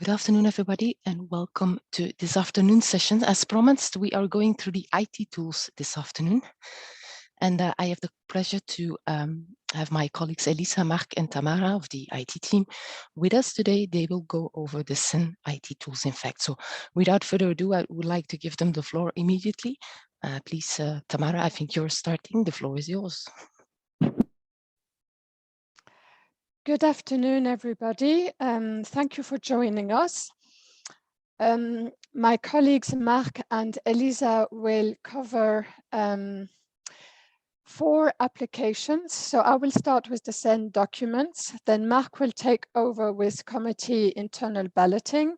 Good afternoon, everybody, and welcome to this afternoon's session. As promised, we are going through the IT tools this afternoon. And I have the pleasure to have my colleagues Elisa, Marc, and Tamara of the IT team with us today. They will go over the CEN IT tools, in fact. So without further ado, I would like to give them the floor immediately. Please, Tamara, I think you're starting. The floor is yours. Good afternoon, everybody. Thank you for joining us. My colleagues Marc and Elisa will cover 4 applications. So I will start with the CEN Documents. Then Marc will take over with committee internal balloting.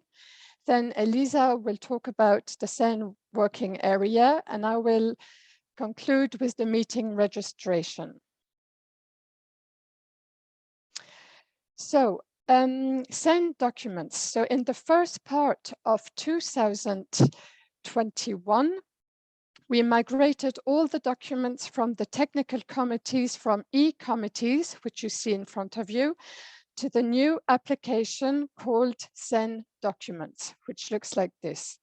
Then Elisa will talk about the CEN working area, and I will conclude with the meeting registration. So CEN Documents. So in the first part of 2021, we migrated all the documents from the technical committees from e-committees, which you see in front of you, to the new application called CEN Documents, which looks like this.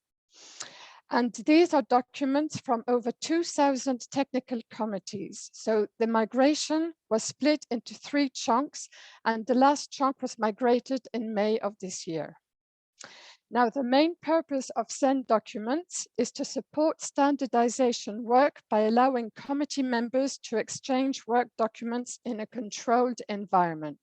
And these are documents from over 2,000 technical committees. So the migration was split into 3 chunks, and the last chunk was migrated in May of this year. Now, the main purpose of CEN Documents is to support standardization work by allowing committee members to exchange work documents in a controlled environment.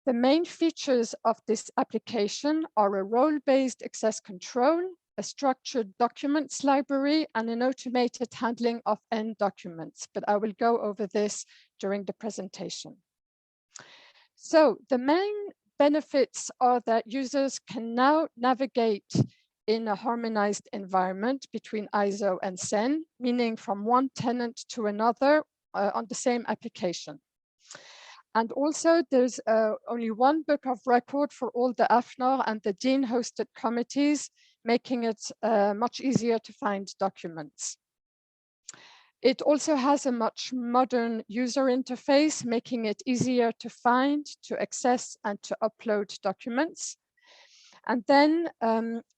The main features of this application are a role-based access control, a structured documents library, and an automated handling of EN documents, but I will go over this during the presentation. So the main benefits are that users can now navigate in a harmonized environment between ISO and CEN, meaning from one tenant to another on the same application. And also there's only one book of record for all the AFNOR and the Dean hosted committees, making it much easier to find documents. It also has a much modern user interface, making it easier to find, to access, and to upload documents. And then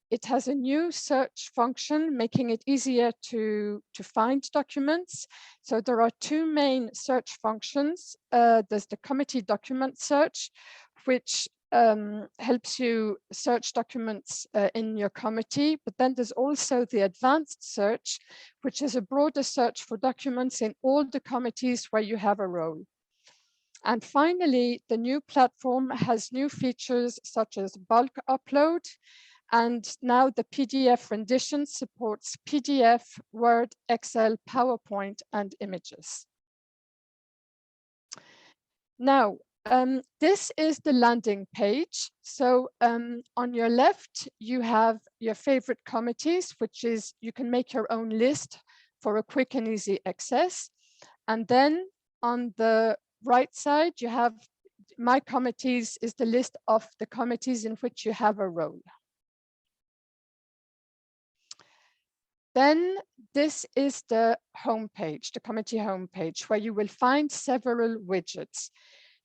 it has a new search function, making it easier to find documents. So there are 2 main search functions. There's the committee document search, which helps you search documents in your committee, but then there's also the advanced search, which is a broader search for documents in all the committees where you have a role. And finally, the new platform has new features such as bulk upload, and now the PDF rendition supports PDF, Word, Excel, PowerPoint, and images. Now, this is the landing page. So on your left, you have your favorite committees, which is you can make your own list for a quick and easy access. And then on the right side, you have My Committees is the list of the committees in which you have a role. Then this is the homepage, the committee homepage, where you will find several widgets.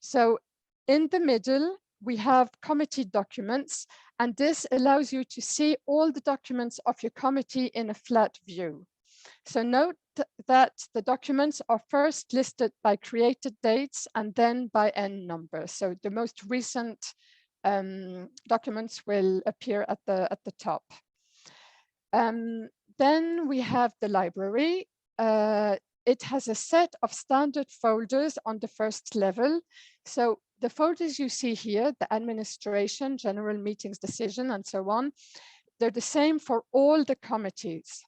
So in the middle, we have committee documents, and this allows you to see all the documents of your committee in a flat view. So note that the documents are first listed by created dates and then by EN number. So the most recent documents will appear at the top. Then we have the library. It has a set of standard folders on the first level. So the folders you see here, the administration, general meetings, decision, and so on, they're the same for all the committees.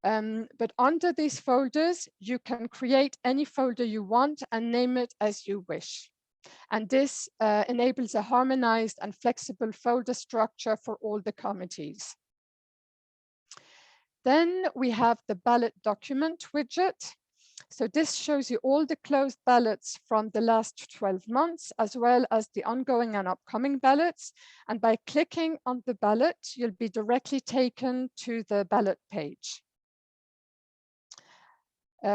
But under these folders, you can create any folder you want and name it as you wish. And this enables a harmonized and flexible folder structure for all the committees. Then we have the ballot document widget. So this shows you all the closed ballots from the last 12 months, as well as the ongoing and upcoming ballots. And by clicking on the ballot, you'll be directly taken to the ballot page.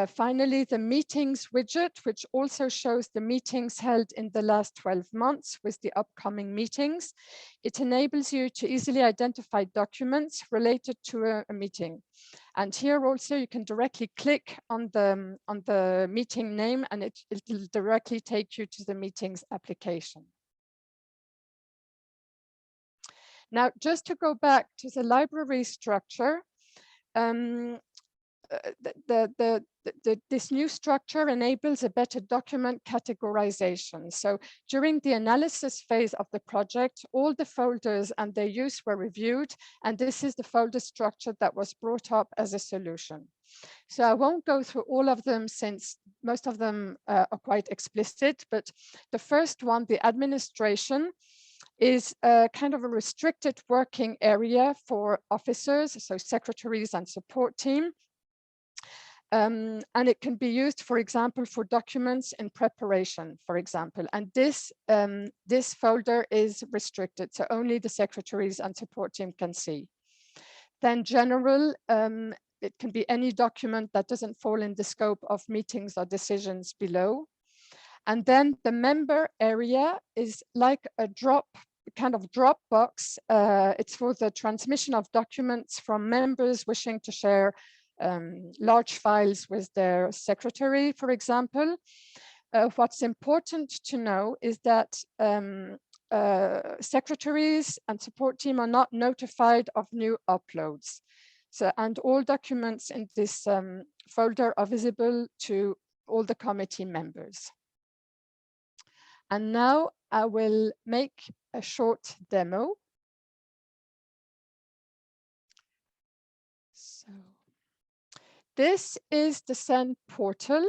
Finally, the meetings widget, which also shows the meetings held in the last 12 months with the upcoming meetings. It enables you to easily identify documents related to a meeting. And here also you can directly click on the meeting name and it will directly take you to the meetings application. Now, just to go back to the library structure, this new structure enables a better document categorization. So during the analysis phase of the project, all the folders and their use were reviewed, and this is the folder structure that was brought up as a solution. So I won't go through all of them since most of them are quite explicit, but the first one, the administration, is a kind of a restricted working area for officers, so secretaries and support team. And it can be used, for example, for documents in preparation, for example. And this folder is restricted, so only the secretaries and support team can see. Then general, it can be any document that doesn't fall in the scope of meetings or decisions below. And then the member area is like a kind of drop box. It's for the transmission of documents from members wishing to share large files with their secretary, for example. What's important to know is that secretaries and support team are not notified of new uploads. So, and all documents in this folder are visible to all the committee members. And now I will make a short demo. So this is the CEN portal.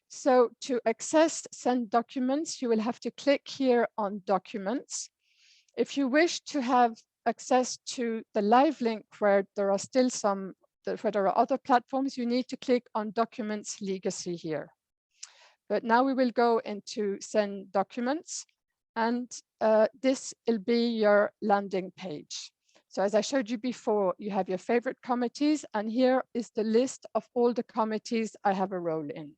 So to access CEN documents, you will have to click here on documents. If you wish to have access to the live link where there are still where there are other platforms, you need to click on documents legacy here. But now we will go into CEN documents, and this will be your landing page. So as I showed you before, you have your favorite committees, and here is the list of all the committees I have a role in.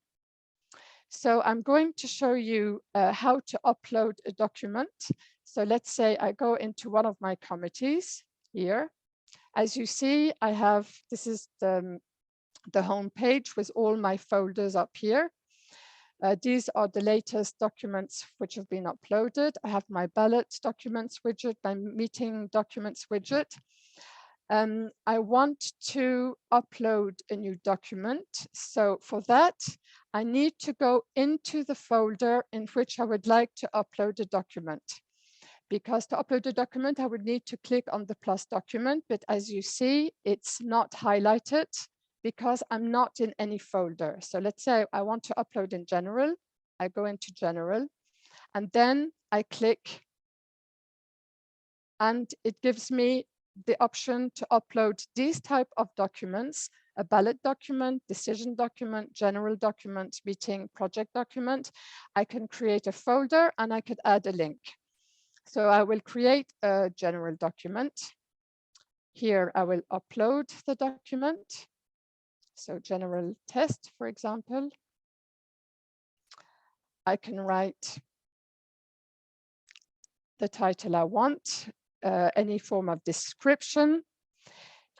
So I'm going to show you how to upload a document. So let's say I go into one of my committees here. As you see, this is the home page with all my folders up here. These are the latest documents which have been uploaded. I have my ballot documents widget, my meeting documents widget. I want to upload a new document. So for that, I need to go into the folder in which I would like to upload a document. Because to upload a document, I would need to click on the plus document, but as you see, it's not highlighted because I'm not in any folder. So let's say I want to upload in general. I go into general, and then I click, and it gives me the option to upload these type of documents: a ballot document, decision document, general document, meeting, project document. I can create a folder and I could add a link. So I will create a general document. Here I will upload the document. So general test, for example. I can write the title I want, any form of description.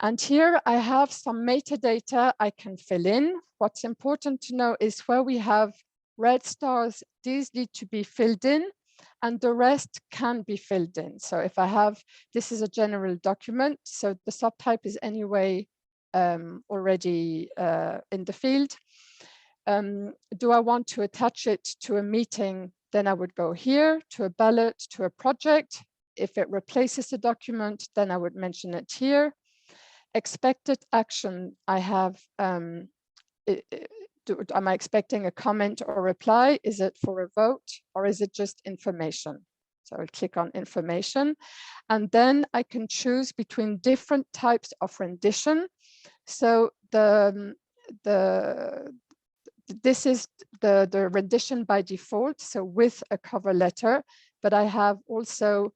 And here I have some metadata I can fill in. What's important to know is where we have red stars, these need to be filled in, and the rest can be filled in. So if I have, this is a general document, so the subtype is anyway already in the field. Do I want to attach it to a meeting? Then I would go here to a ballot, to a project. If it replaces a document, then I would mention it here. Expected action, I have, am I expecting a comment or reply? Is it for a vote or is it just information? So I'll click on information, and then I can choose between different types of rendition. So this is the rendition by default, so with a cover letter, but I have also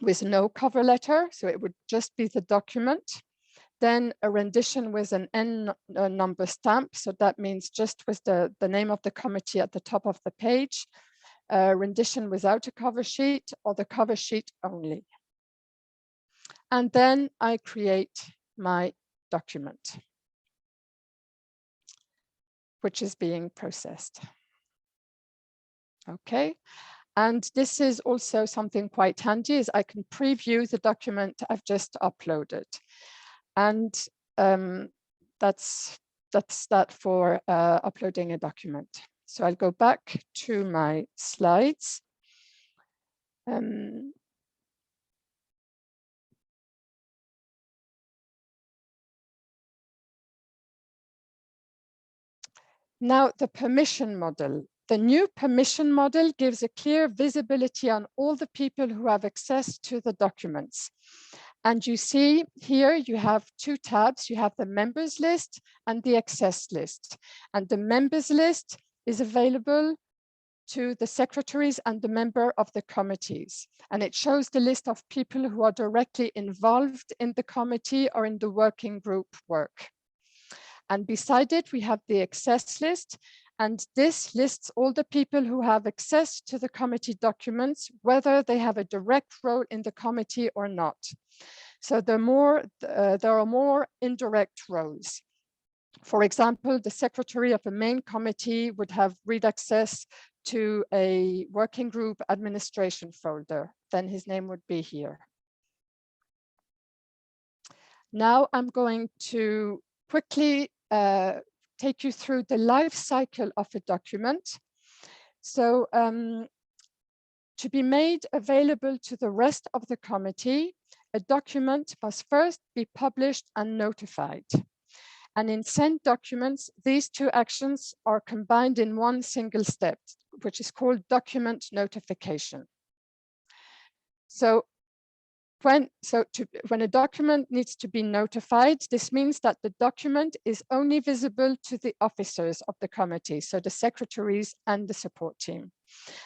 with no cover letter, so it would just be the document. then a rendition with an N number stamp. So that means just with the name of the committee at the top of the page, rendition without a cover sheet, or the cover sheet only. And then I create my document, which is being processed. Okay. And this is also something quite handy, is I can preview the document I've just uploaded. And that's that for uploading a document. So I'll go back to my slides. Now, the permission model. The new permission model gives a clear visibility on all the people who have access to the documents. And you see here, you have two tabs. You have the members list and the access list. And the members list is available to the secretaries and the member of the committees. And it shows the list of people who are directly involved in the committee or in the working group work. And beside it, we have the access list. And this lists all the people who have access to the committee documents, whether they have a direct role in the committee or not. So there are more indirect roles. For example, the secretary of a main committee would have read access to a working group administration folder. Then his name would be here. Now I'm going to quickly take you through the life cycle of a document. So to be made available to the rest of the committee, a document must first be published and notified. And in CEN Documents, these two actions are combined in one single step, which is called document notification. So when a document needs to be notified, this means that the document is only visible to the officers of the committee, so the secretaries and the support team.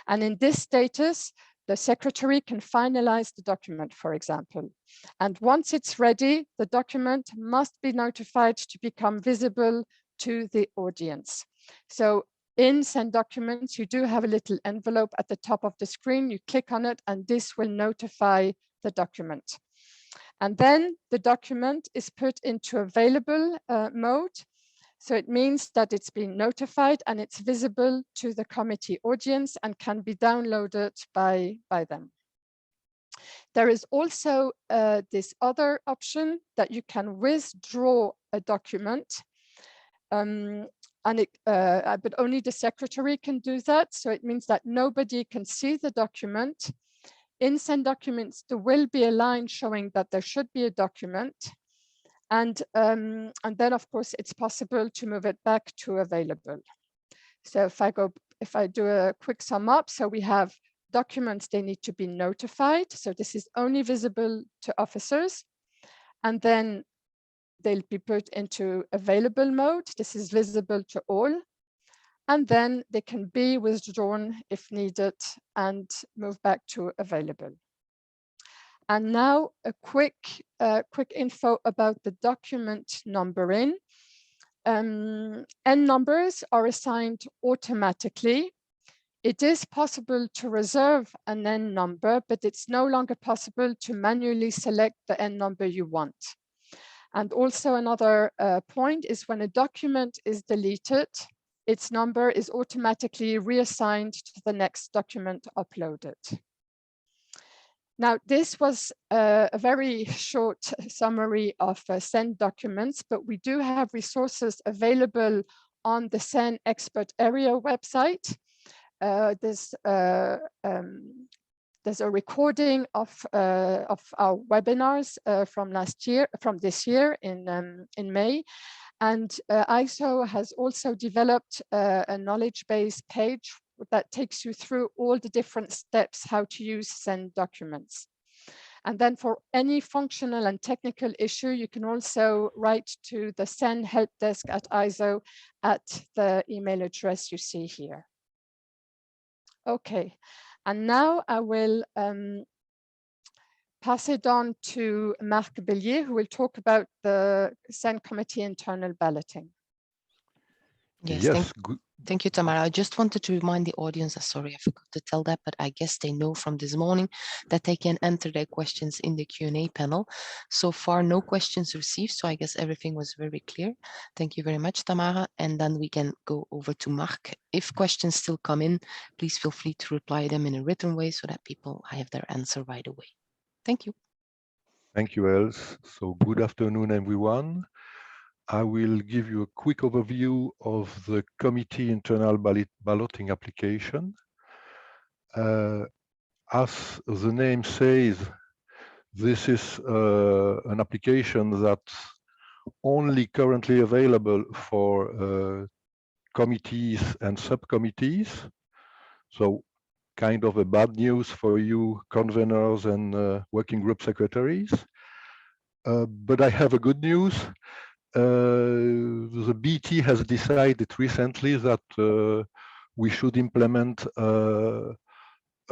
And in this status, the secretary can finalize the document, for example. And once it's ready, the document must be notified to become visible to the audience. So in CEN Documents, you do have a little envelope at the top of the screen. You click on it, and this will notify the document. And then the document is put into available mode. So it means that it's been notified and it's visible to the committee audience and can be downloaded by them. There is also this other option that you can withdraw a document. But only the secretary can do that. So it means that nobody can see the document. In CEN Documents, there will be a line showing that there should be a document. And then, of course, it's possible to move it back to available. So if I do a quick sum up, so we have documents, they need to be notified. So this is only visible to officers. And then they'll be put into available mode. This is visible to all. And then they can be withdrawn if needed and move back to available. And now a quick info about the document numbering. N numbers are assigned automatically. It is possible to reserve an N number, but it's no longer possible to manually select the N number you want. And also another point is when a document is deleted, its number is automatically reassigned to the next document uploaded. Now, this was a very short summary of CEN Documents, but we do have resources available on the CEN Expert Area website. There's a recording of our webinars from this year in May. And ISO has also developed a knowledge base page that takes you through all the different steps how to use CEN Documents. And then for any functional and technical issue, you can also write to the CEN help desk at ISO at the email address you see here. Okay, and now I will pass it on to Marc Bellier, who will talk about the CEN Committee Internal Balloting. Yes, thank you, Tamara. I just wanted to remind the audience, sorry, I forgot to tell that, but I guess they know from this morning that they can enter their questions in the Q&A panel. So far, no questions received, so I guess everything was very clear. Thank you very much, Tamara. And then we can go over to Marc. If questions still come in, please feel free to reply them in a written way so that people have their answer right away. Thank you. Thank you, Els. So good afternoon, everyone. I will give you a quick overview of the committee internal balloting application. As the name says, this is an application that's only currently available for committees and subcommittees. So kind of a bad news for you conveners and working group secretaries. But I have a good news. The BT has decided recently that we should implement a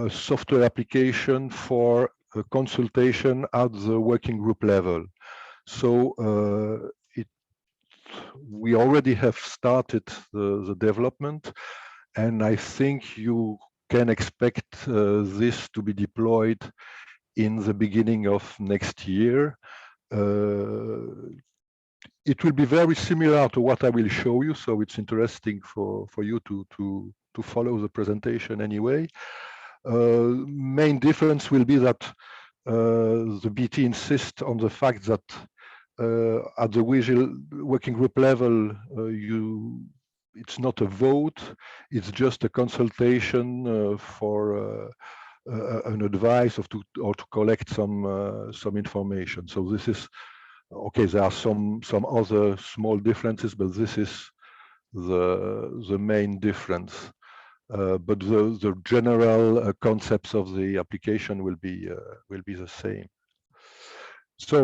software application for a consultation at the working group level. So we already have started the development, and I think you can expect this to be deployed in the beginning of next year. It will be very similar to what I will show you, so it's interesting for you to follow the presentation anyway. Main difference will be that the BT insists on the fact that at the working group level, it's not a vote, it's just a consultation for an advice or to collect some information. So this is okay. There are some other small differences, but this is the main difference. But the general concepts of the application will be the same. So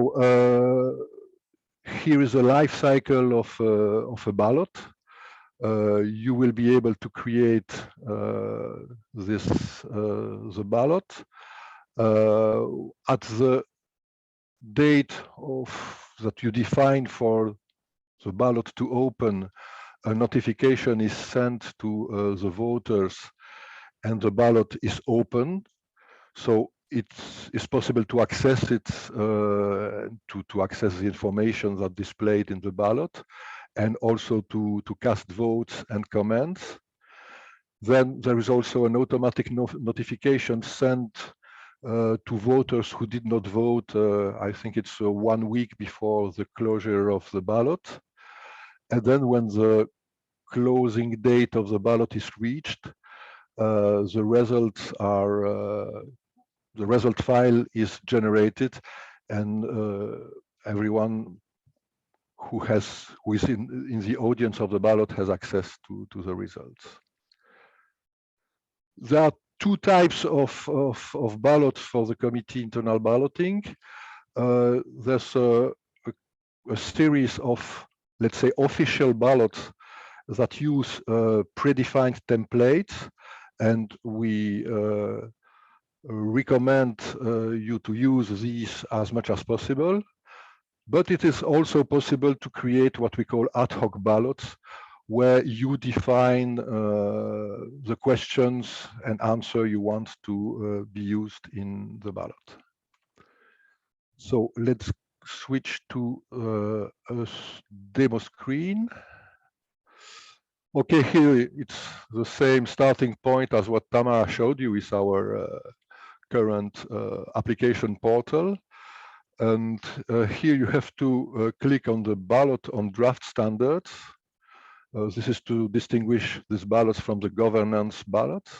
here is a life cycle of a ballot. You will be able to create the ballot at the date that you define for the ballot to open. A notification is sent to the voters, and the ballot is open. So it's possible to access it, to access the information that's displayed in the ballot, and also to cast votes and comments. Then there is also an automatic notification sent to voters who did not vote. I think it's 1 week before the closure of the ballot. And then when the closing date of the ballot is reached, the results are the result file is generated, and everyone who is in the audience of the ballot has access to the results. There are two types of ballots for the committee internal balloting. There's a series of, let's say, official ballots that use predefined templates, and we recommend you to use these as much as possible. But it is also possible to create what we call ad hoc ballots, where you define the questions and answer you want to be used in the ballot. So let's switch to a demo screen. Okay, here it's the same starting point as what Tamara showed you with our current application portal. And here you have to click on the ballot on draft standards. This is to distinguish these ballots from the governance ballots.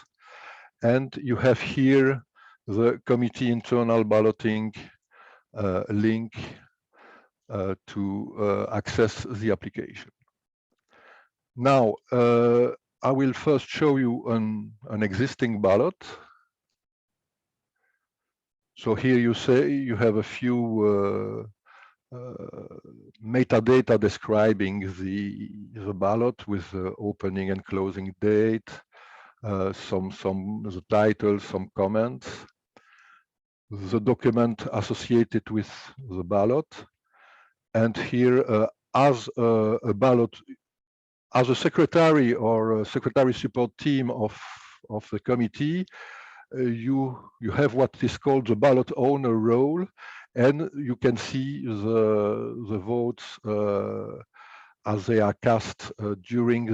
And you have here the committee internal balloting link to access the application. Now, I will first show you an existing ballot. So here you have a few metadata describing the ballot with the opening and closing date, the title, some comments. the document associated with the ballot. And here, as a ballot, as a secretary or a secretary support team of the committee, you have what is called the ballot owner role, and you can see the votes as they are cast during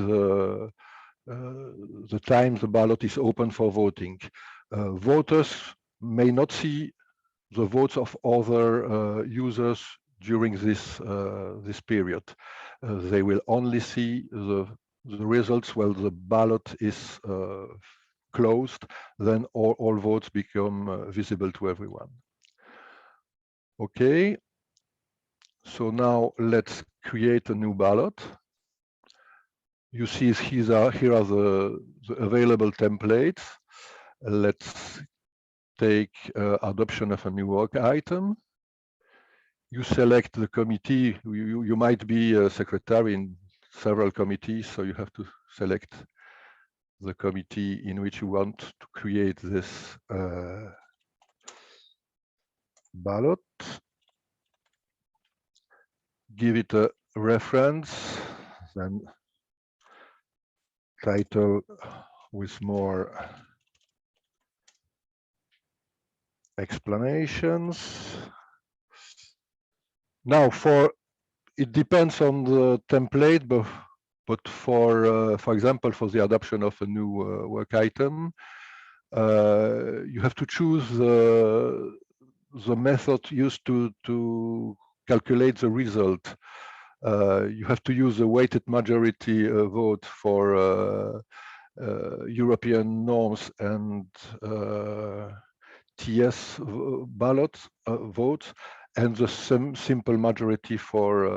the time the ballot is open for voting. Voters may not see the votes of other users during this period. They will only see the results while the ballot is closed. Then all votes become visible to everyone. Okay, so now let's create a new ballot. You see here are the available templates. Let's take adoption of a new work item. You select the committee. You might be a secretary in several committees, so you have to select the committee in which you want to create this ballot. Give it a reference, then title with more explanations. Now, it depends on the template, but for example, for the adoption of a new work item, you have to choose the method used to calculate the result. You have to use a weighted majority vote for European norms and TS ballots votes, and the simple majority for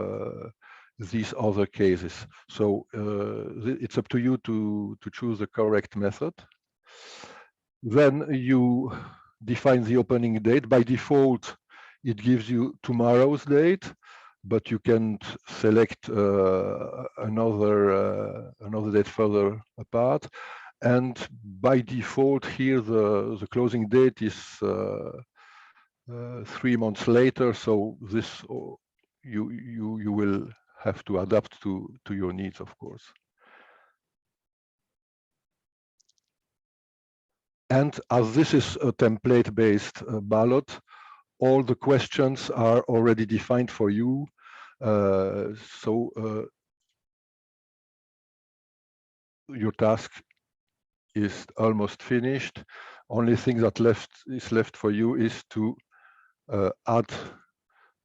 these other cases. So it's up to you to choose the correct method. Then you define the opening date. By default, it gives you tomorrow's date, but you can select another date further apart. And by default here, the closing date is 3 months later. So this you will have to adapt to your needs, of course. And as this is a template-based ballot, all the questions are already defined for you. Your task is almost finished. Only thing that is left for you is to add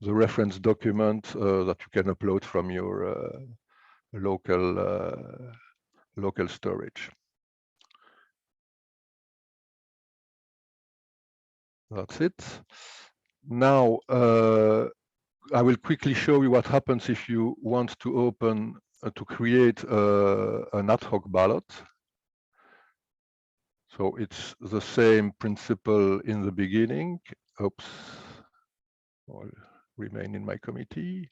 the reference document that you can upload from your local storage. That's it. Now, I will quickly show you what happens if you want to open, to create an ad hoc ballot. So it's the same principle in the beginning. Oops, I'll remain in my committee.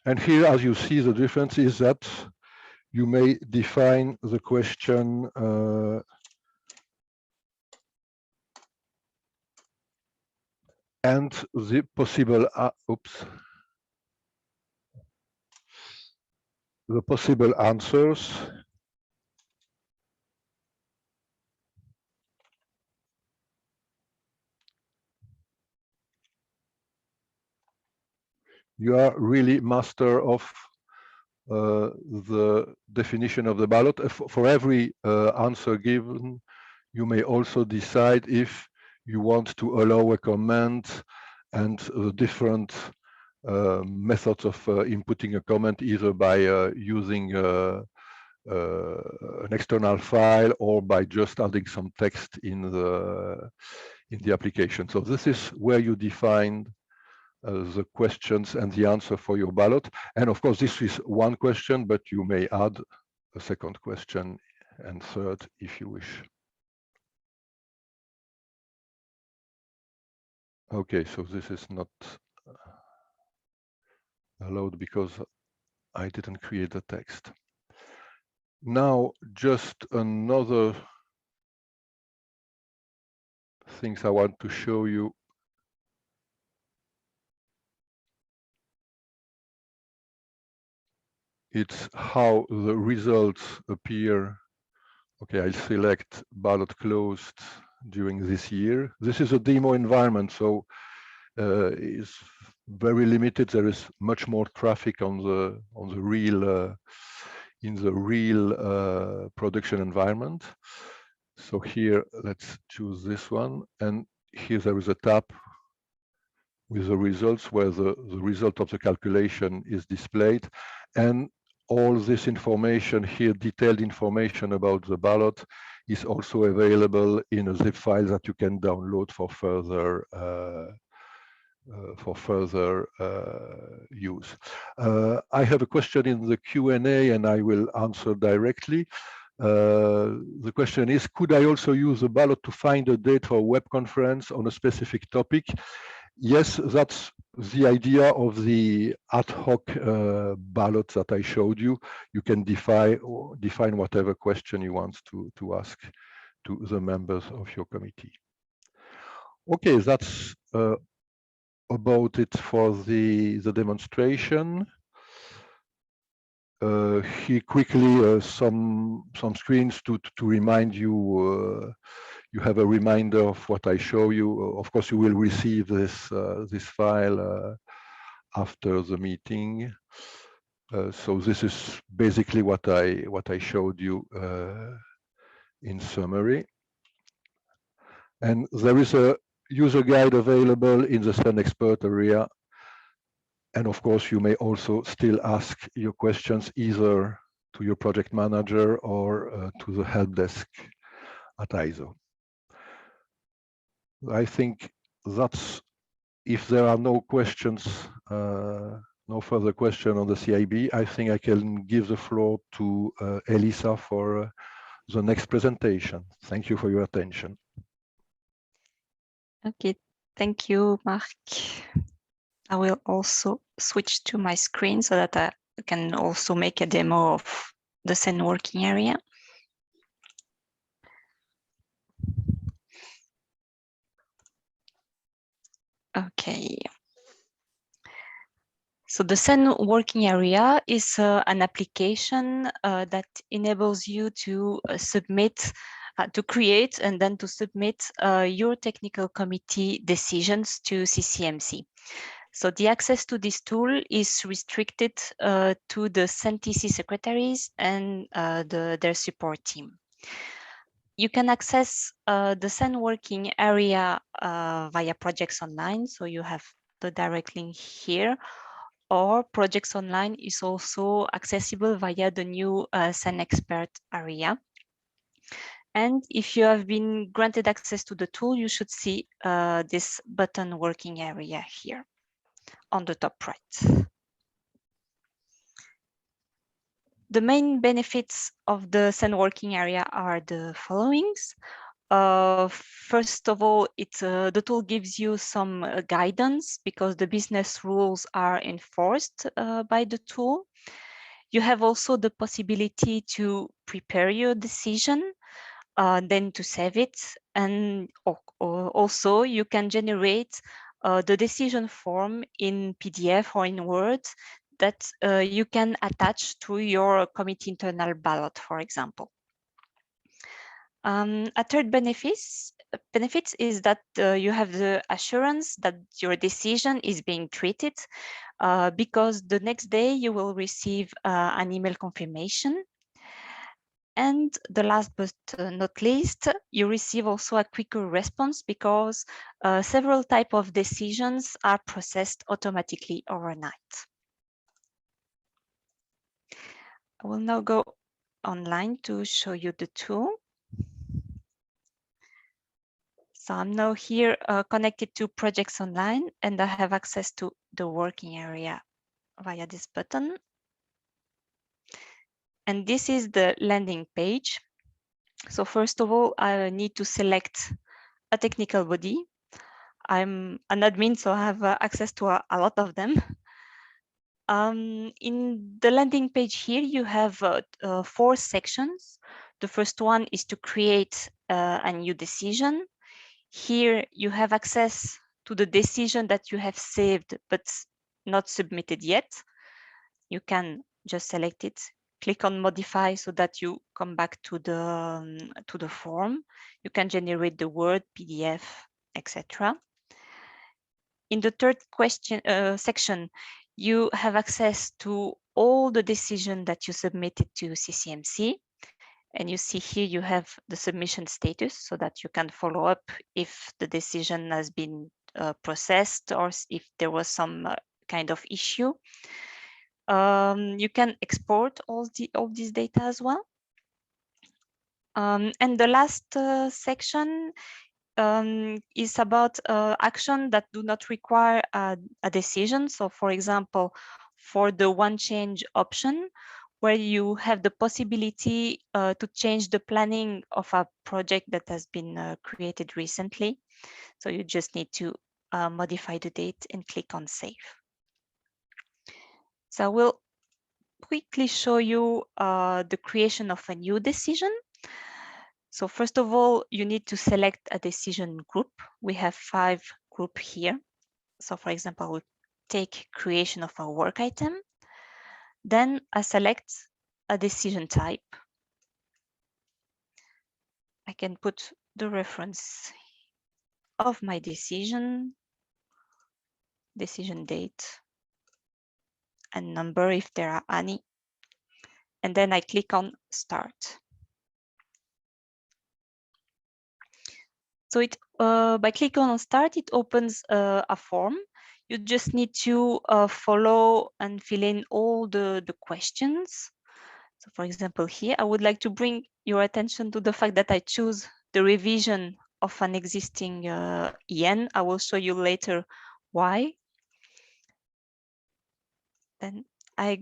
And here, as you see, the difference is that you may define the question and the possible the possible answers. You are really master of the definition of the ballot. For every answer given, you may also decide if you want to allow a comment and different methods of inputting a comment, either by using an external file or by just adding some text in the application. So this is where you define the questions and the answer for your ballot. And of course, this is one question, but you may add a second question and third if you wish. Okay, so this is not allowed because I didn't create the text. Now, just another things I want to show you. It's how the results appear. Okay, I select ballot closed during this year. This is a demo environment, so it's very limited. There is much more traffic on the real in the real production environment. So here, let's choose this one, and here there is a tab with the results where the result of the calculation is displayed, and all this information here, detailed information about the ballot, is also available in a zip file that you can download for further use. I have a question in the Q&A and I will answer directly. The question is, could I also use a ballot to find a date for a web conference on a specific topic? Yes, that's the idea of the ad hoc ballot that I showed you. You can define whatever question you want to ask to the members of your committee. Okay, that's about it for the demonstration. Here quickly some screens to remind you. You have a reminder of what I show you. Of course, you will receive this this file after the meeting. So this is basically what I showed you in summary. And there is a user guide available in the CEN expert area. And of course, you may also still ask your questions either to your project manager or to the help desk at ISO. I think that's, if there are no questions, no further question on the CIB, I think I can give the floor to Elisa for the next presentation. Thank you for your attention. Okay, thank you, Marc. I will also switch to my screen so that I can also make a demo of the CEN working area. Okay. So the CEN working area is an application that enables you to submit, to create and then to submit your technical committee decisions to CCMC. So the access to this tool is restricted to the CEN-TC secretaries and their support team. You can access the CEN working area via Projects Online. So you have the direct link here, or Projects Online is also accessible via the new CEN expert area. And if you have been granted access to the tool, you should see this button working area here on the top right. The main benefits of the CEN working area are the followings. First of all, the tool gives you some guidance because the business rules are enforced by the tool. You have also the possibility to prepare your decision, then to save it. And also you can generate the decision form in PDF or in Word that you can attach to your committee internal ballot, for example. A third benefit is that you have the assurance that your decision is being treated because the next day you will receive an email confirmation. And the last but not least, you receive also a quicker response because several types of decisions are processed automatically overnight. I will now go online to show you the tool. So I'm now here connected to Projects Online, and I have access to the working area via this button. And this is the landing page. So first of all, I need to select a technical body. I'm an admin, so I have access to a lot of them. In the landing page here, you have 4 sections. The first one is to create a new decision. Here you have access to the decision that you have saved but not submitted yet. You can just select it, click on modify so that you come back to the form. You can generate the Word, PDF, etc. In the third section, you have access to all the decisions that you submitted to CCMC. And you see here you have the submission status so that you can follow up if the decision has been processed or if there was some kind of issue. You can export all these data as well. And the last section is about action that do not require a decision. So for example, for the one change option, where you have the possibility to change the planning of a project that has been created recently. So you just need to modify the date and click on save. So I will quickly show you the creation of a new decision. So first of all, you need to select a decision group. We have 5 groups here. So for example, we'll take creation of a work item. Then I select a decision type. I can put the reference of my decision date, and number if there are any. And then I click on start. So by clicking on start, it opens a form. You just need to follow and fill in all the questions. So for example, here, I would like to bring your attention to the fact that I choose the revision of an existing EN. I will show you later why. Then I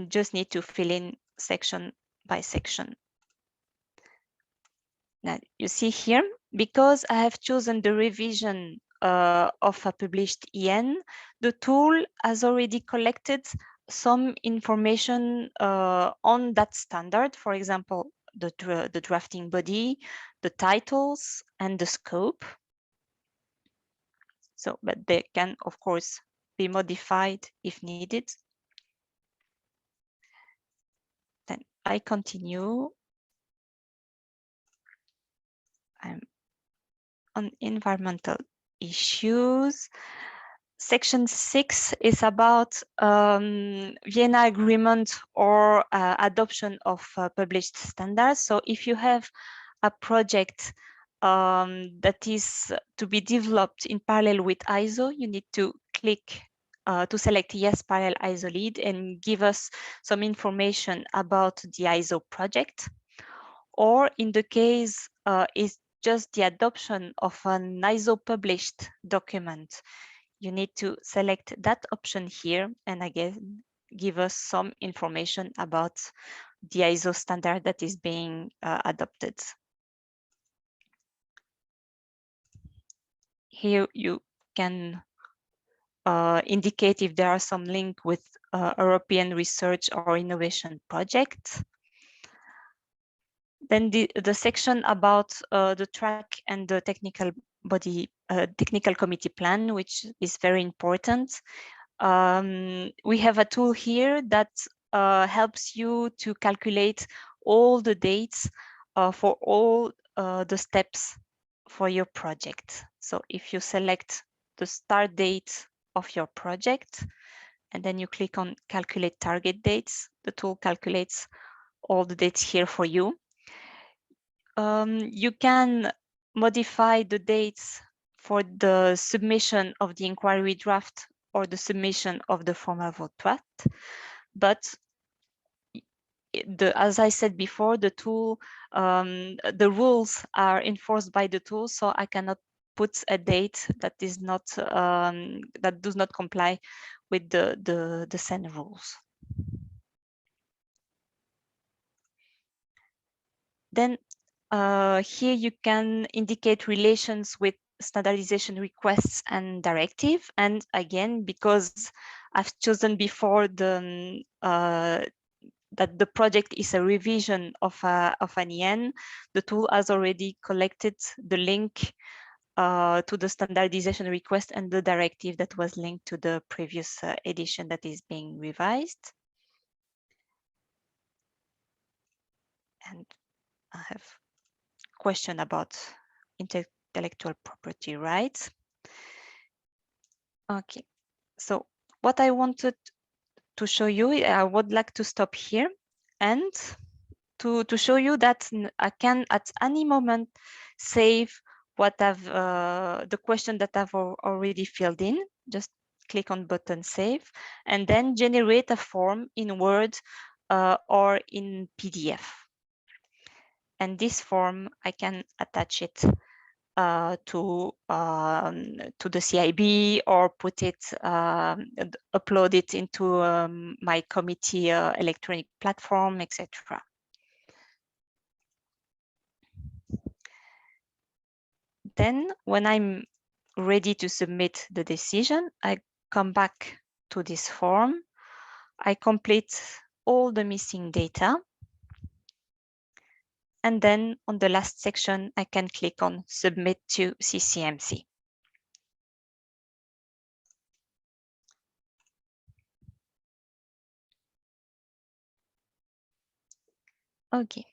just need to fill in section by section. Now you see here, because I have chosen the revision of a published EN, the tool has already collected some information on that standard. For example, the drafting body, the titles, and the scope. So, but they can, of course, be modified if needed. Then I continue. I'm on environmental issues. Section 6 is about Vienna Agreement or adoption of published standards. So if you have a project that is to be developed in parallel with ISO, you need to click to select yes, parallel ISO lead and give us some information about the ISO project. Or in the case is just the adoption of an ISO published document, you need to select that option here and again give us some information about the ISO standard that is being adopted. Here you can indicate if there are some link with European research or innovation project. Then the section about the track and the technical committee plan, which is very important. We have a tool here that helps you to calculate all the dates for all the steps for your project. So if you select the start date of your project and then you click on calculate target dates, the tool calculates all the dates here for you. You can modify the dates for the submission of the inquiry draft or the submission of the formal vote draft. But as I said before, the tool, the rules are enforced by the tool, so I cannot put a date that is not that does not comply with the CEN rules. Then here you can indicate relations with standardization requests and directive. And again, because I've chosen before that the project is a revision of an EN, the tool has already collected the link to the standardization request and the directive that was linked to the previous edition that is being revised. And I have a question about intellectual property rights. Okay, so what I wanted to show you, I would like to stop here and to show you that I can at any moment save what I've the question that I've already filled in. Just click on button save and then generate a form in Word or in PDF. And this form, I can attach it to the CIB or put it, upload it into my committee electronic platform, etc. Then when I'm ready to submit the decision, I come back to this form. I complete all the missing data. And then on the last section, I can click on Submit to CCMC. Okay,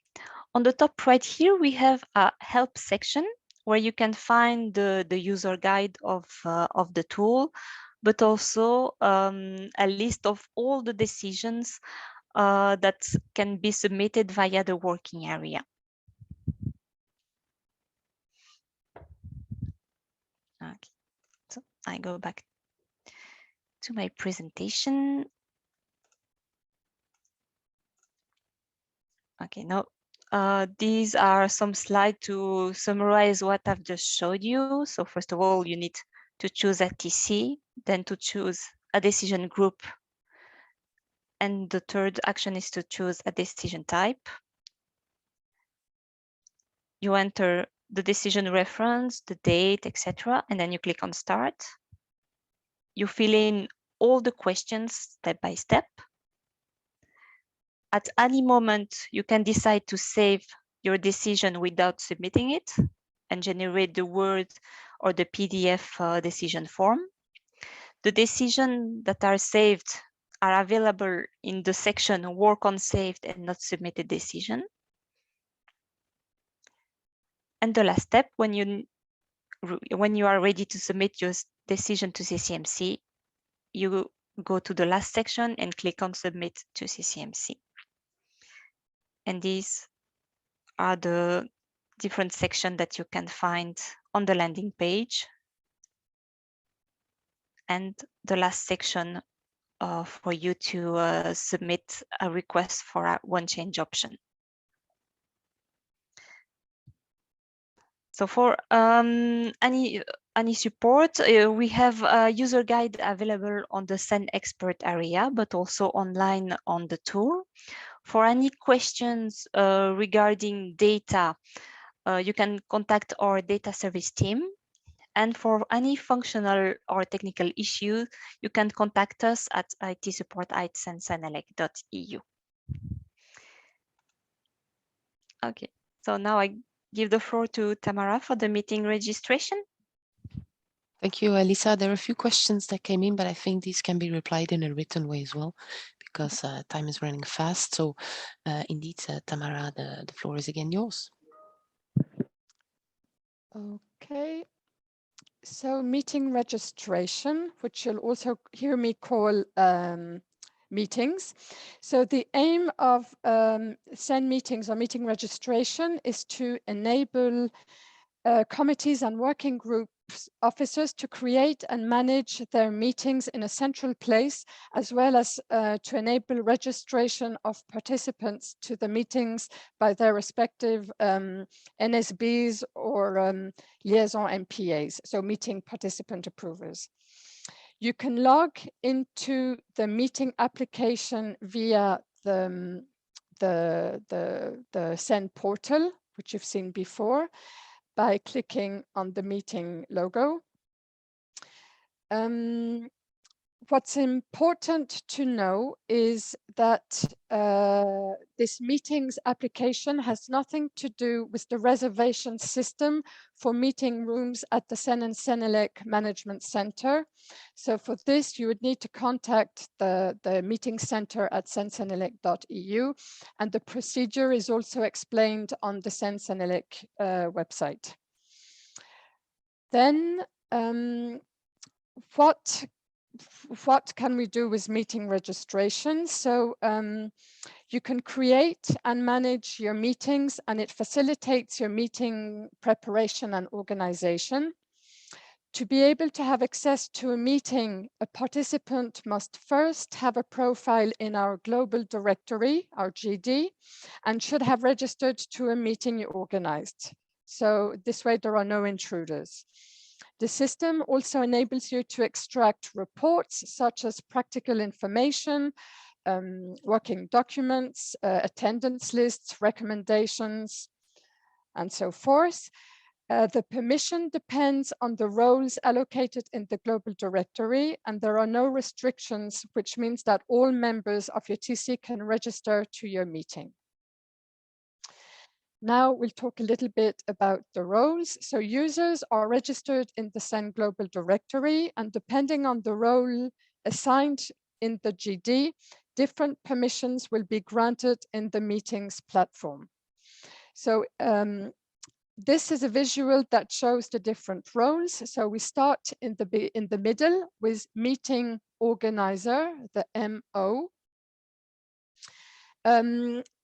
on the top right here, we have a help section where you can find the user guide of the tool, but also a list of all the decisions that can be submitted via the working area. Okay, so I go back to my presentation. Okay, now these are some slides to summarize what I've just showed you. So first of all, you need to choose a TC, then to choose a decision group. And the third action is to choose a decision type. You enter the decision reference, the date, etc. And then you click on Start. You fill in all the questions step by step. At any moment, you can decide to save your decision without submitting it and generate the Word or the PDF decision form. The decisions that are saved are available in the section Work on Saved and Not Submitted Decision. And the last step, when you are ready to submit your decision to CCMC, you go to the last section and click on Submit to CCMC. And these are the different sections that you can find on the landing page. And the last section for you to submit a request for a one change option. So for any support, we have a user guide available on the CEN expert area, but also online on the tool. For any questions regarding data, you can contact our data service team. And for any functional or technical issue, you can contact us at itsupport@CEN-CENELEC.eu. Okay, so now I give the floor to Tamara for the meeting registration. Thank you, Elisa. There are a few questions that came in, but I think these can be replied in a written way as well, because time is running fast. So indeed, Tamara, the floor is again yours. Okay. So meeting registration, which you'll also hear me call meetings. So the aim of CEN meetings or meeting registration is to enable committees and working groups officers to create and manage their meetings in a central place, as well as to enable registration of participants to the meetings by their respective NSBs or liaison MPAs, so meeting participant approvers. You can log into the meeting application via the CEN portal, which you've seen before. by clicking on the meeting logo. What's important to know is that this meetings application has nothing to do with the reservation system for meeting rooms at the CEN and CENELEC Management Center. So for this, you would need to contact the meeting center at CEN-CENELEC.eu, and the procedure is also explained on the CEN-CENELEC website. Then, what can we do with meeting registration? So you can create and manage your meetings, and it facilitates your meeting preparation and organization. To be able to have access to a meeting, a participant must first have a profile in our global directory, our GD, and should have registered to a meeting you organized. So this way there are no intruders. The system also enables you to extract reports such as practical information, working documents, attendance lists, recommendations, and so forth. The permission depends on the roles allocated in the global directory, and there are no restrictions, which means that all members of your TC can register to your meeting. Now we'll talk a little bit about the roles. So users are registered in the CEN Global Directory, and depending on the role assigned in the GD, different permissions will be granted in the meetings platform. So this is a visual that shows the different roles. So we start in the middle with meeting organizer, the MO.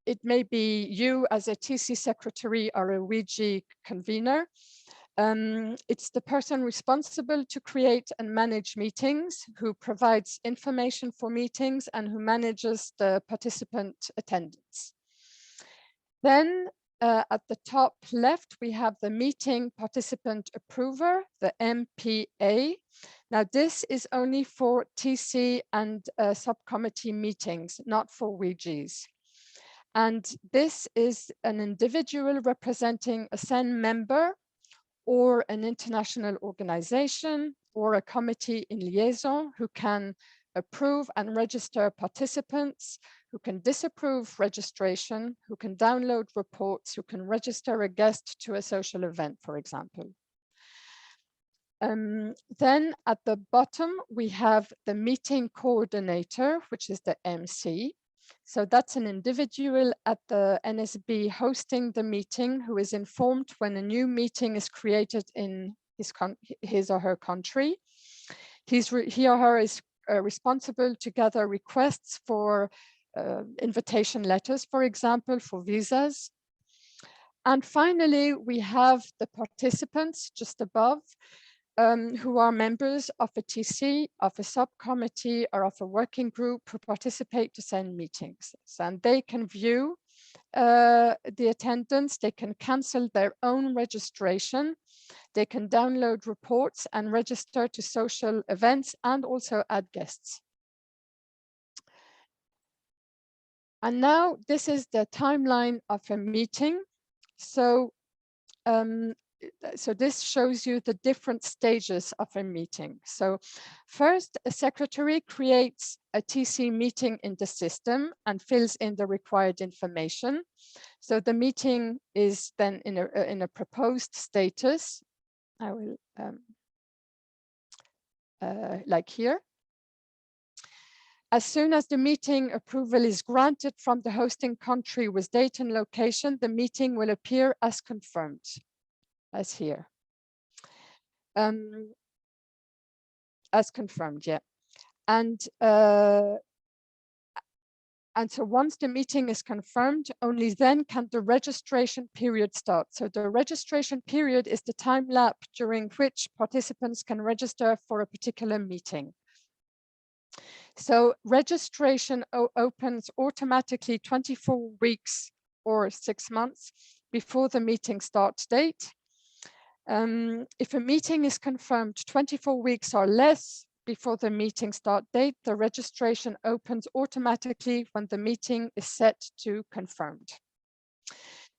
It may be you as a TC secretary or a WG convener. It's the person responsible to create and manage meetings, who provides information for meetings, and who manages the participant attendance. Then at the top left, we have the meeting participant approver, the MPA. Now this is only for TC and subcommittee meetings, not for WGs. And this is an individual representing a CEN member or an international organization or a committee in liaison, who can approve and register participants, who can disapprove registration, who can download reports, who can register a guest to a social event, for example. Then at the bottom, we have the meeting coordinator, which is the MC. So that's an individual at the NSB hosting the meeting, who is informed when a new meeting is created in his or her country. He or her is responsible to gather requests for invitation letters, for example, for visas. And finally, we have the participants just above, who are members of a TC, of a subcommittee, or of a working group who participate to CEN meetings. And they can view the attendance, they can cancel their own registration, they can download reports and register to social events, and also add guests. And now this is the timeline of a meeting. So this shows you the different stages of a meeting. So first, a secretary creates a TC meeting in the system and fills in the required information. So the meeting is then in a proposed status. I will, like here. As soon as the meeting approval is granted from the hosting country with date and location, the meeting will appear as confirmed, as here. As confirmed, yeah. And so once the meeting is confirmed, only then can the registration period start. So the registration period is the time lapse during which participants can register for a particular meeting. So registration opens automatically 24 weeks or 6 months before the meeting start date. If a meeting is confirmed 24 weeks or less before the meeting start date, the registration opens automatically when the meeting is set to confirmed.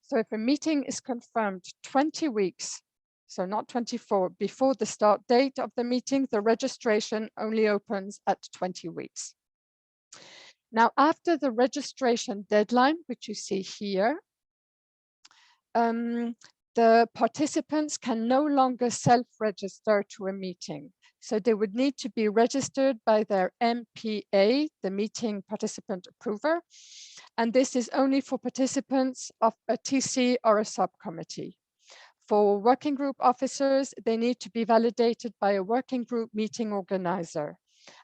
So if a meeting is confirmed 20 weeks, so not 24, before the start date of the meeting, the registration only opens at 20 weeks. Now, after the registration deadline, which you see here, the participants can no longer self-register to a meeting. So they would need to be registered by their MPA, the meeting participant approver. And this is only for participants of a TC or a subcommittee. For working group officers, they need to be validated by a working group meeting organizer.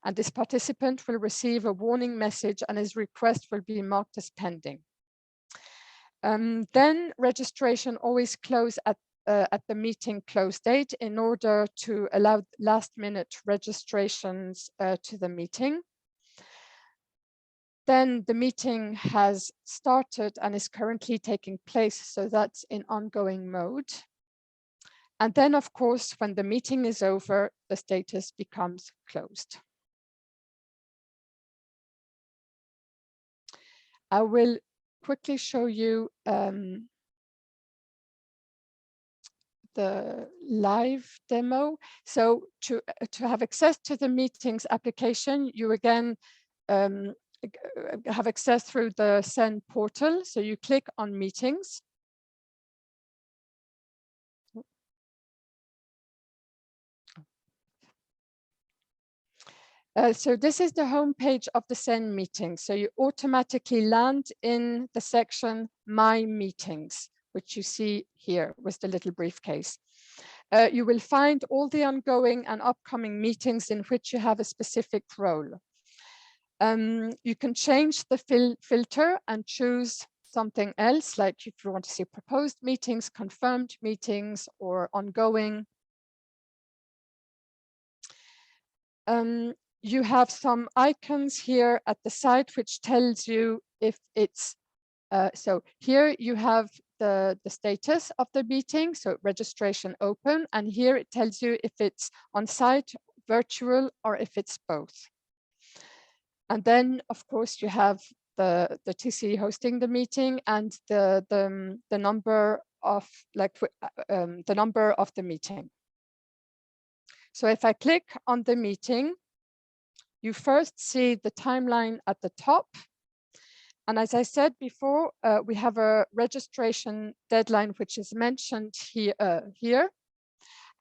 And this participant will receive a warning message and his request will be marked as pending. Then registration always close at the meeting close date in order to allow last minute registrations to the meeting. Then the meeting has started and is currently taking place, so that's in ongoing mode. And then, of course, when the meeting is over, the status becomes closed. I will quickly show you the live demo. So to have access to the meetings application, you again have access through the CEN portal. So you click on meetings. So this is the homepage of the CEN meeting. So you automatically land in the section My Meetings, which you see here with the little briefcase. You will find all the ongoing and upcoming meetings in which you have a specific role. You can change the filter and choose something else, like if you want to see proposed meetings, confirmed meetings, or ongoing. You have some icons here at the side which tells you if it's, so here you have the status of the meeting, so registration open, and here it tells you if it's on site, virtual, or if it's both. And then, of course, you have the TC hosting the meeting and the number of the number of the meeting. So if I click on the meeting, you first see the timeline at the top. And as I said before, we have a registration deadline, which is mentioned here.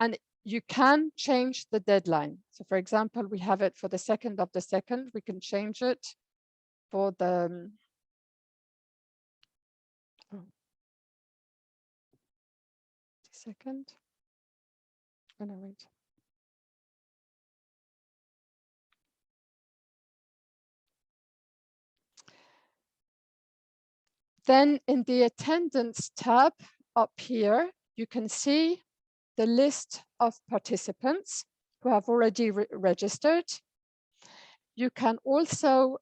And you can change the deadline. So for example, we have it for the 2nd of the 2nd. We can change it for the second. Oh, no, wait. Then in the attendance tab up here, you can see the list of participants who have already registered. You can also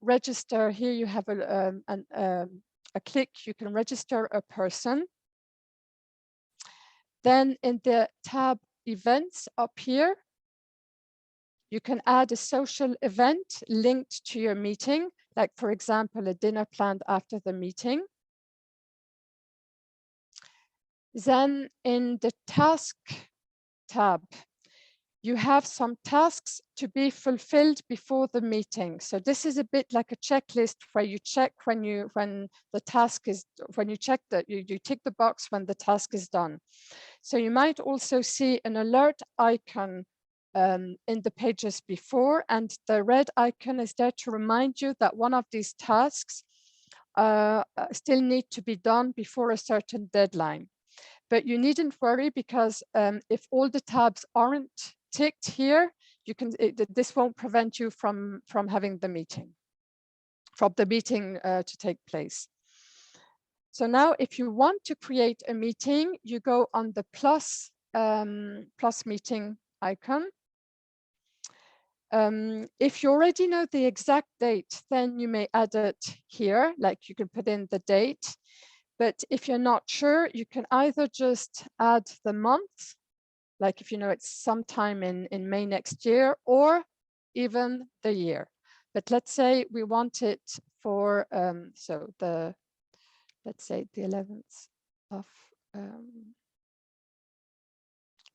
register. Here you have a click, you can register a person. Then in the tab events up here, you can add a social event linked to your meeting, like for example, a dinner planned after the meeting. Then in the task tab, you have some tasks to be fulfilled before the meeting. So this is a bit like a checklist where you check when you check that you tick the box when the task is done. So you might also see an alert icon in the pages before, and the red icon is there to remind you that one of these tasks still need to be done before a certain deadline. But you needn't worry, because if all the tabs aren't ticked here, this won't prevent you from having the meeting, to take place. So now if you want to create a meeting, you go on the plus meeting icon. If you already know the exact date, then you may add it here, like you can put in the date. But if you're not sure, you can either just add the month, like if you know it's sometime in May next year, or even the year. But let's say we want it for, so the let's say the 11th of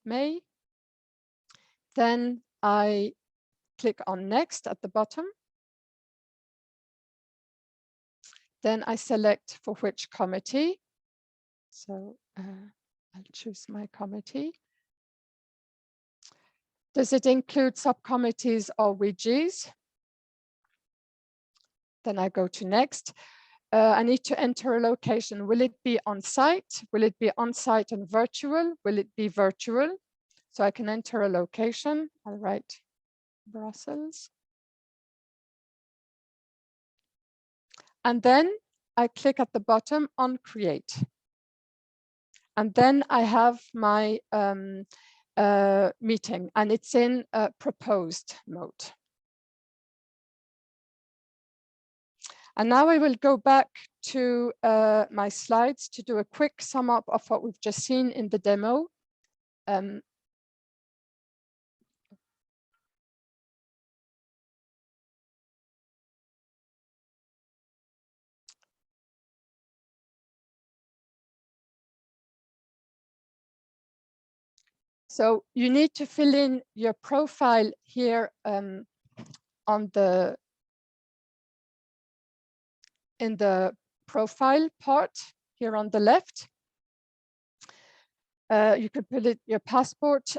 May. Then I click on next at the bottom. Then I select for which committee. So I'll choose my committee. Does it include subcommittees or WGs? Then I go to next. I need to enter a location. Will it be on site? Will it be on site and virtual? Will it be virtual? So I can enter a location. I'll write Brussels. And then I click at the bottom on create. And then I have my meeting, and it's in proposed mode. And now I will go back to my slides to do a quick sum up of what we've just seen in the demo. So you need to fill in your profile here in the profile part here on the left. You could put it your passport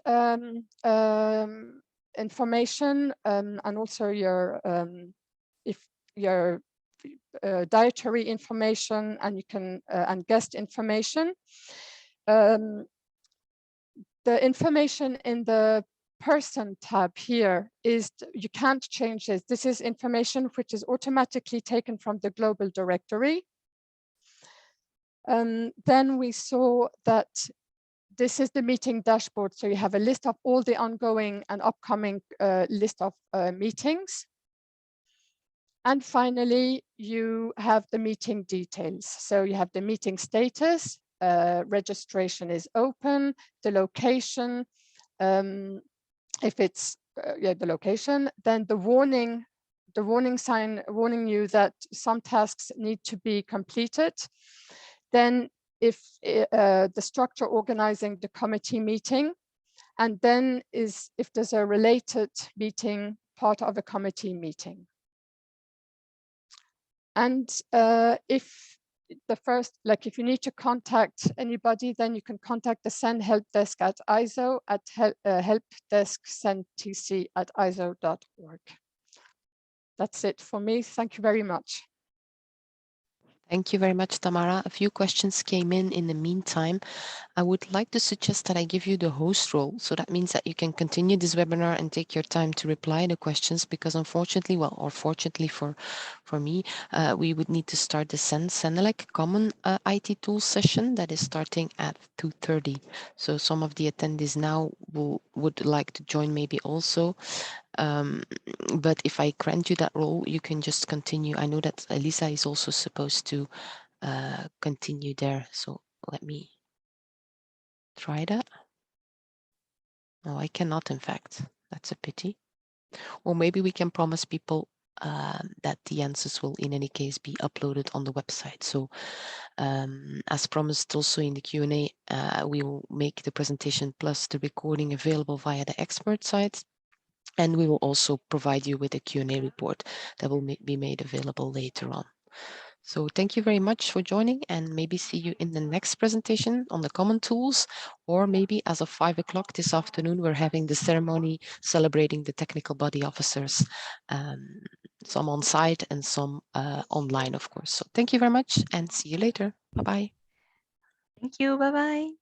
information and also your dietary information, and you can and guest information. The information in the person tab here is, you can't change this. This is information which is automatically taken from the global directory. Then we saw that this is the meeting dashboard. So you have a list of all the ongoing and upcoming list of meetings. And finally, you have the meeting details. So you have the meeting status, registration is open, the location, if it's the location, then the warning sign warning you that some tasks need to be completed. Then if the structure organizing the committee meeting, and then if there's a related meeting part of a committee meeting. And if you need to contact anybody, then you can contact the CEN help desk at ISO at helpdesk-CEN-TC@iso.org. That's it for me. Thank you very much. Thank you very much, Tamara. A few questions came in the meantime. I would like to suggest that I give you the host role. So that means that you can continue this webinar and take your time to reply to questions, because unfortunately, well, or fortunately for me, we would need to start the CEN-CENELEC common IT tools session that is starting at 2:30. So some of the attendees now would like to join maybe also. But if I grant you that role, you can just continue. I know that Elisa is also supposed to continue there. So let me try that. No, I cannot, in fact. That's a pity. Or maybe we can promise people that the answers will in any case be uploaded on the website. So as promised also in the Q&A, we will make the presentation plus the recording available via the expert site. And we will also provide you with a Q&A report that will be made available later on. So thank you very much for joining, and maybe see you in the next presentation on the common tools, or maybe as of 5 o'clock this afternoon, we're having the ceremony celebrating the technical body officers, some on site and some online, of course. So thank you very much and see you later. Bye-bye. Thank you. Bye-bye.